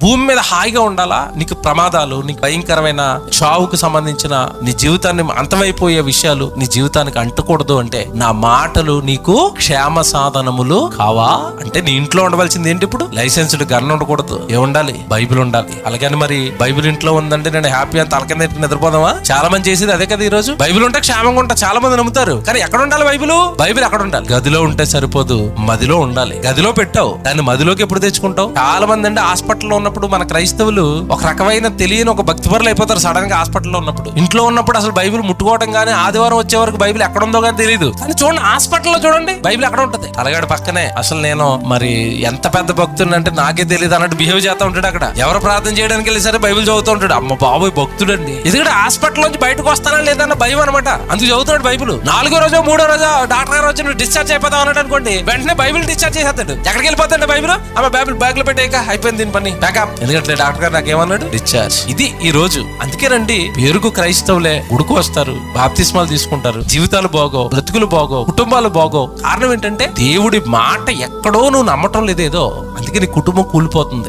భూమి మీద హాయిగా ఉండాలా? నీకు ప్రమాదాలు, నీకు భయంకరమైన చావుకు సంబంధించిన నీ జీవితాన్ని అంతమైపోయే విషయాలు నీ జీవితానికి అంటకూడదు అంటే నా మాటలు నీకు క్షేమ సాధనములు కావా? అంటే నీ ఇంట్లో ఉండవలసింది ఏంటి? ఇప్పుడు లైసెన్స్డ్ గన్ ఉండకూడదు, ఏముండాలి? బైబిల్ ఉండాలి. అలాగని మరి బైబిల్ ఇంట్లో ఉందంటే నేను హ్యాపీ అని తలకింద నిద్రపోదామా? చాలా మంది చేసేది అదే కదా. ఈ రోజు బైబిల్ ఉంటే క్షేమంగా ఉంటా చాలా మంది నమ్ముతారు, కానీ ఎక్కడ ఉండాలి బైబిల్? బైబిల్ ఎక్కడ ఉండాలి? గదిలో ఉంటే సరిపోదు, మదిలో ఉండాలి. గదిలో పెట్టావు, దాన్ని మదిలోకి ఎప్పుడు తెచ్చుకుంటావు? చాలా మంది అంటే హాస్పిటల్లో ఉన్నప్పుడు మన క్రైస్తవులు ఒక రకమైన తెలియని ఒక భక్తిపరులు అయిపోతారు. సడన్ గా హాస్పిటల్లో ఉన్నప్పుడు, ఇంట్లో ఉన్నప్పుడు అసలు బైబిల్ ముట్టుకోవడం కానీ, ఆదివారం వచ్చే వరకు బైబిల్ ఎక్కడ ఉందో కానీ తెలియదు. కానీ చూడండి, హాస్పిటల్లో చూడండి బైబిల్ ఎక్కడ ఉంటది? తలగాడు పక్కనే. అసలు నేను మరి ఎంత పెద్ద భక్తుడు అంటే నాకే తెలియదు అన్నట్టు బిహేవ్ చేస్తూ ఉంటాడు. అక్కడ ఎవరు ప్రార్థన చేయడానికి వెళ్ళి సరే బైబిల్ చదువుతూ ఉంటాడు. అమ్మ బాబోయ్ భక్తుడండి. ఎందుకంటే హాస్పిటల్ నుంచి బయటకు వస్తానా లేదన్న భయం అనమాట. అందుకు చదువుతాడు బైబిల్. 4వ రోజు 3వ రోజు డాక్టర్ గారు వచ్చి నువ్వు డిశ్చార్జ్ అయిపోతావు అన్నాడు అనుకోండి, వెంటనే బైబిల్ డిశ్చార్జ్ చేసేస్తాడు. ఎక్కడికి వెళ్ళిపోతాడు బైబిల్? అమ్మ బైబిల్ బ్యాగ్ లో పెట్టాక అయిపోయింది దీని పని, బ్యాకప్. ఎందుకంటే డాక్టర్ గారు నాకేమన్నాడు? డిశ్చార్జ్. ఇది ఈ రోజు. అందుకేనండి పేరుకు క్రైస్తవులే గుడికి వస్తారు, బాప్తిస్మాలు తీసుకుంటారు, జీవితాలు బాగోవు, బ్రతుకులు బాగోవు, కుటుంబాలు బాగోవు. కారణం ఏంటంటే దేవుడి మాట ఎక్కడో నువ్వు నమ్మటం లేదేదో, అందుకే నీ కుటుంబం కూలిపోతుంది.